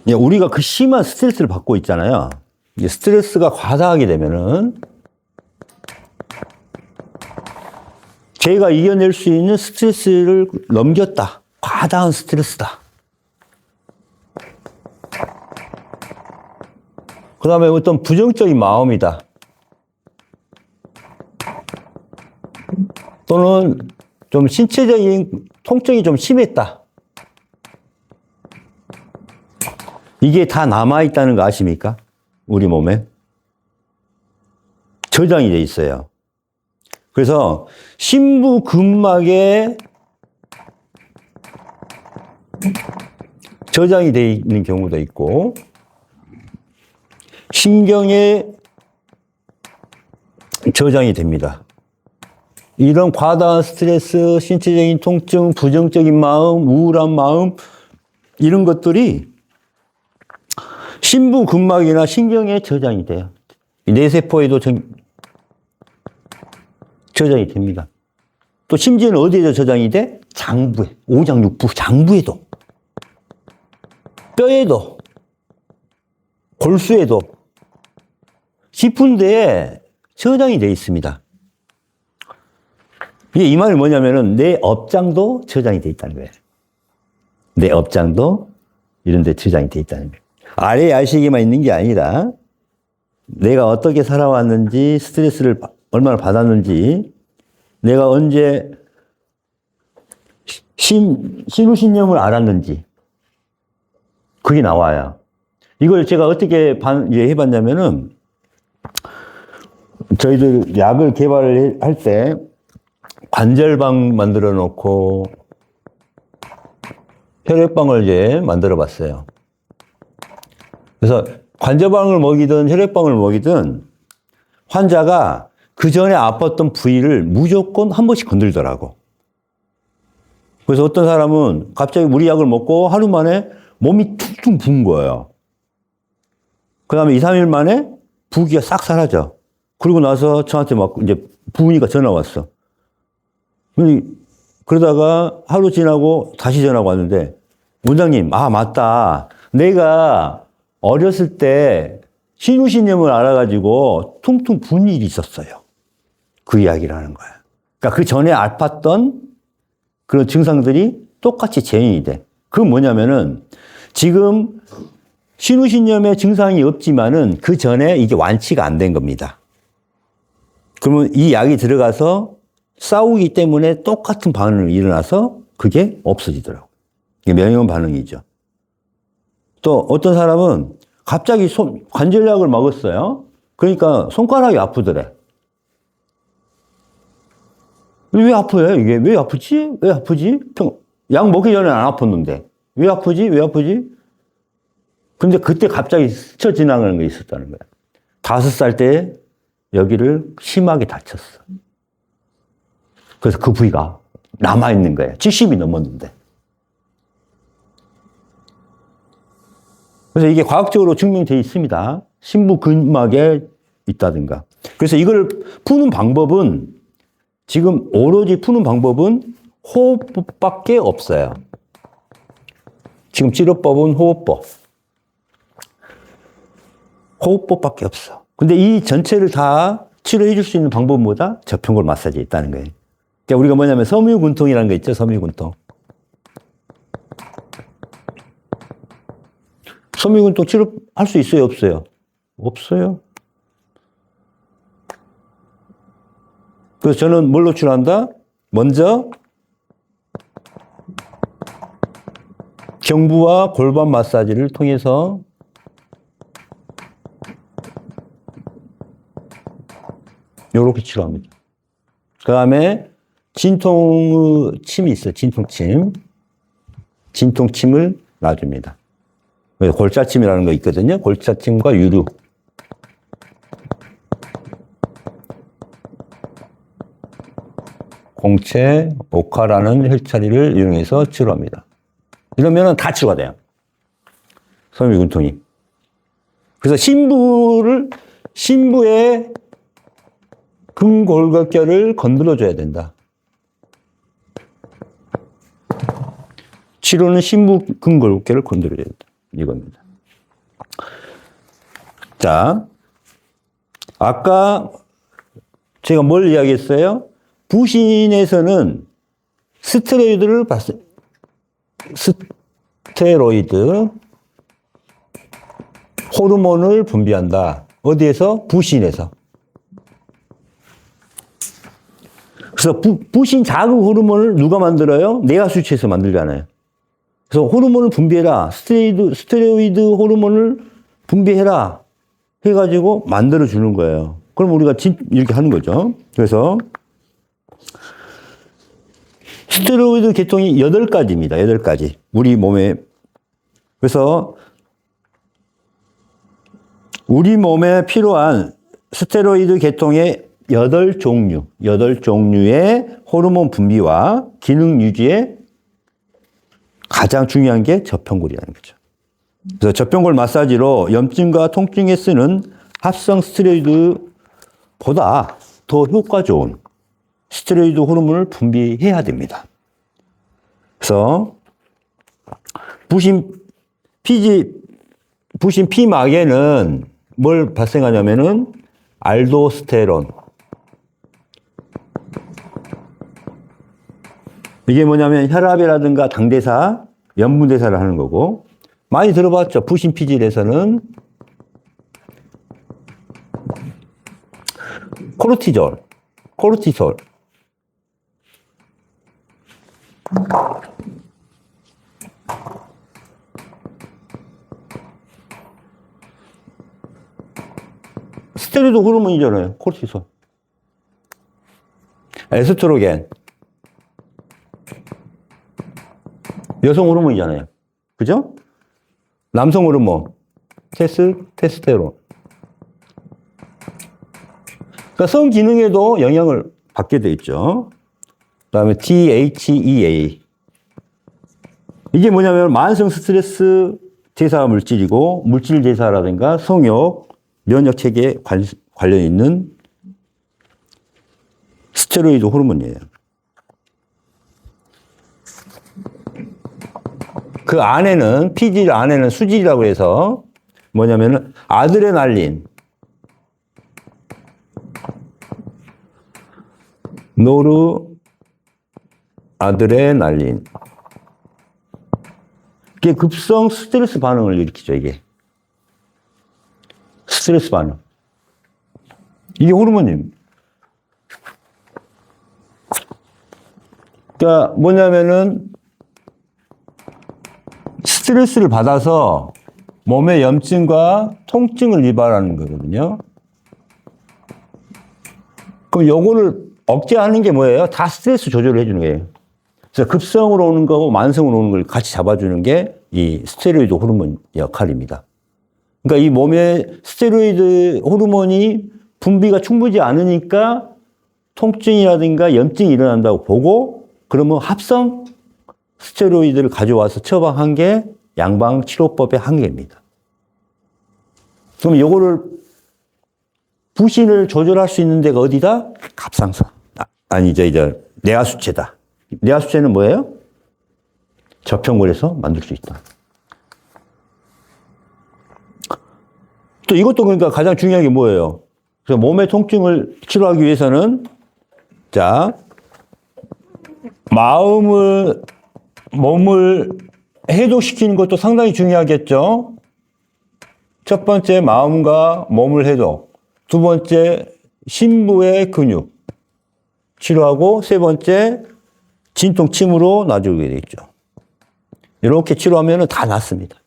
우리가 그 심한 스트레스를 받고 있잖아요. 스트레스가 과다하게 되면은 제가 이겨낼 수 있는 스트레스를 넘겼다. 과다한 스트레스다. 그 다음에 어떤 부정적인 마음이다. 또는 좀 신체적인 통증이 좀 심했다. 이게 다 남아있다는 거 아십니까? 우리 몸에. 저장이 돼 있어요. 그래서 심부근막에 저장이 돼 있는 경우도 있고, 신경에 저장이 됩니다. 이런 과다한 스트레스, 신체적인 통증, 부정적인 마음, 우울한 마음, 이런 것들이 심부근막이나 신경에 저장이 돼요. 뇌세포에도 저장이 됩니다. 또 심지어는 어디에도 저장이 돼? 장부에, 오장육부, 장부에도, 뼈에도, 골수에도, 깊은 데에 저장이 돼 있습니다. 이게 이 말이 뭐냐면은 내 업장도 저장이 돼 있다는 거예요. 내 업장도 이런 데 저장이 돼 있다는 거예요. 아래 야식에만 있는 게 아니라 내가 어떻게 살아왔는지, 스트레스를 얼마나 받았는지, 내가 언제 신우신념을 알았는지, 그게 나와요. 이걸 제가 어떻게 해봤냐면은, 저희들 약을 개발을 할 때 관절방 만들어 놓고 혈액방을 이제 만들어 봤어요. 그래서 관절방을 먹이든 혈액방을 먹이든 환자가 그 전에 아팠던 부위를 무조건 한 번씩 건들더라고. 그래서 어떤 사람은 갑자기 우리 약을 먹고 하루 만에 몸이 퉁퉁 부은 거예요. 그 다음에 2, 3일 만에 부기가 싹 사라져. 그러고 나서 저한테 막 이제 부으니까 전화 왔어. 그러다가 하루 지나고 다시 전화가 왔는데, 원장님, 아, 맞다. 내가 어렸을 때 신우신념을 알아가지고 퉁퉁 부은 일이 있었어요. 그 이야기를 하는 거야. 그러니까 그 전에 아팠던 그런 증상들이 똑같이 재현이 돼. 그건 뭐냐면은 지금 신우신념의 증상이 없지만은 그 전에 이게 완치가 안 된 겁니다. 그러면 이 약이 들어가서 싸우기 때문에 똑같은 반응이 일어나서 그게 없어지더라고요. 이게 면역 반응이죠. 또 어떤 사람은 갑자기 관절약을 먹었어요. 그러니까 손가락이 아프더래. 왜 아파요? 이게 왜 아프지? 왜 아프지? 약 먹기 전에 안 아팠는데 왜 아프지? 왜 아프지? 근데 그때 갑자기 스쳐 지나가는 게 있었다는 거야. 5살 때 여기를 심하게 다쳤어. 그래서 그 부위가 남아있는 거예요. 70이 넘었는데. 그래서 이게 과학적으로 증명되어 있습니다. 심부근막에 있다든가. 그래서 이걸 푸는 방법은 지금 오로지 푸는 방법은 호흡법밖에 없어요. 지금 치료법은 호흡법. 호흡법밖에 없어. 근데 이 전체를 다 치료해 줄 수 있는 방법은 뭐다? 저평골 마사지에 있다는 거예요. 그러니까 우리가 뭐냐면 섬유근통이라는 거 있죠? 섬유근통. 섬유근통 치료할 수 있어요? 없어요? 없어요. 그래서 저는 뭘로 치료한다? 먼저 경부와 골반 마사지를 통해서 요렇게 치료합니다. 그 다음에 진통침이 있어요. 진통침. 진통침을 놔줍니다. 골짜침이라는 거 있거든요. 골짜침과 유루. 공채, 오카라는 혈처리를 이용해서 치료합니다. 이러면은 다 치료가 돼요. 섬유근통이. 그래서 심부의 근골격계를 건드려줘야 된다. 치료는 심부 근골격계를 건드려줘야 된다. 이겁니다. 자, 아까 제가 뭘 이야기했어요? 부신에서는 스테로이드를 봤어요. 스테로이드 호르몬을 분비한다. 어디에서? 부신에서. 그래서 부신 자극 호르몬을 누가 만들어요? 뇌하수체에서 만들잖아요. 그래서 호르몬을 분비해라. 스테로이드 호르몬을 분비해라. 해가지고 만들어주는 거예요. 그럼 우리가 이렇게 하는 거죠. 그래서 스테로이드 계통이 8가지입니다. 8가지. 우리 몸에. 그래서 우리 몸에 필요한 스테로이드 계통의 8종류의 호르몬 분비와 기능 유지에 가장 중요한 게 저평골이라는 거죠. 그래서 저평골 마사지로 염증과 통증에 쓰는 합성 스테로이드보다 더 효과 좋은 스테로이드 호르몬을 분비해야 됩니다. 그래서 부신 피막에는 뭘 발생하냐면은 알도스테론. 이게 뭐냐면 혈압이라든가 당대사, 염분대사를 하는 거고, 많이 들어봤죠? 부신 피질에서는 코르티솔. 스테로이드 호르몬이잖아요. 코르티솔. 에스트로겐. 여성 호르몬이잖아요. 그죠? 남성 호르몬. 테스테론. 그러니까 성기능에도 영향을 받게 돼 있죠. 그 다음에 DHEA. 이게 뭐냐면 만성 스트레스 대사 물질이고, 물질 대사라든가 성욕, 면역 체계에 관련 있는 스테로이드 호르몬이에요. 그 안에는, 피질 안에는 수질이라고 해서 뭐냐면은 아드레날린, 노르아드레날린. 이게 급성 스트레스 반응을 일으키죠, 이게. 스트레스 반응. 이게 호르몬입니다. 그러니까 뭐냐면은 스트레스를 받아서 몸의 염증과 통증을 유발하는 거거든요. 그럼 요거를 억제하는 게 뭐예요? 다 스트레스 조절을 해주는 거예요. 그래서 급성으로 오는 거고 만성으로 오는 걸 같이 잡아주는 게 이 스테로이드 호르몬 역할입니다. 그러니까 이 몸에 스테로이드 호르몬이 분비가 충분히 않으니까 통증이라든가 염증이 일어난다고 보고, 그러면 합성 스테로이드를 가져와서 처방한 게 양방치료법의 한계입니다. 그럼 요거를 부신을 조절할 수 있는 데가 어디다? 갑상선. 이제 뇌하수체다. 뇌하수체는 뭐예요? 저평골에서 만들 수 있다. 또 이것도 그러니까 가장 중요한 게 뭐예요? 그래서 몸의 통증을 치료하기 위해서는, 자, 몸을 해독시키는 것도 상당히 중요하겠죠? 첫 번째, 마음과 몸을 해독. 두 번째, 심부의 근육 치료하고, 세 번째, 진통침으로 놔주게 돼 있죠. 이렇게 치료하면 다 낫습니다.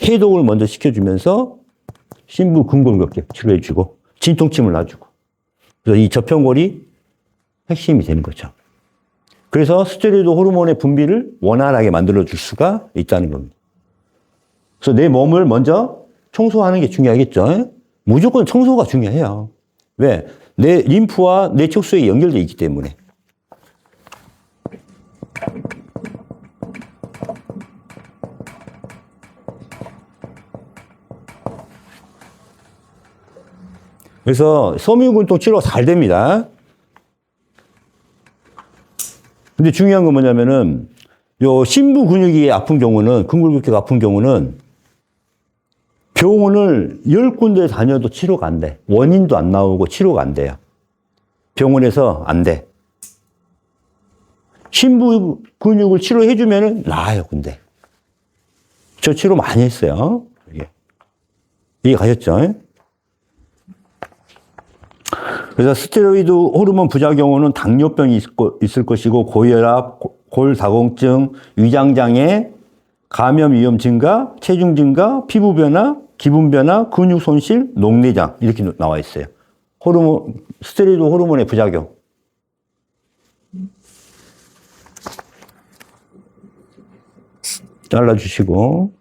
해독을 먼저 시켜주면서 심부 근골격계 치료해주고, 진통침을 놔주고. 그래서 이 저평골이 핵심이 되는 거죠. 그래서 스테로이드 호르몬의 분비를 원활하게 만들어줄 수가 있다는 겁니다. 그래서 내 몸을 먼저 청소하는 게 중요하겠죠. 무조건 청소가 중요해요. 왜? 내 림프와 내 척수에 연결되어 있기 때문에. 그래서 섬유근통 치료가 잘 됩니다. 근데 중요한 건 뭐냐면은, 요 심부 근육이 아픈 경우는, 근골격계가 아픈 경우는 병원을 10군데 다녀도 치료가 안 돼. 원인도 안 나오고 치료가 안 돼요. 병원에서 안 돼. 심부 근육을 치료해주면 나아요, 근데. 저 치료 많이 했어요. 이해 가셨죠? 그래서 스테로이드 호르몬 부작용은 당뇨병이 있을 것이고, 고혈압, 골다공증, 위장장애, 감염 위험 증가, 체중 증가, 피부 변화, 기분 변화, 근육 손실, 녹내장 이렇게 나와 있어요. 스테로이드 호르몬의 부작용. 잘라주시고.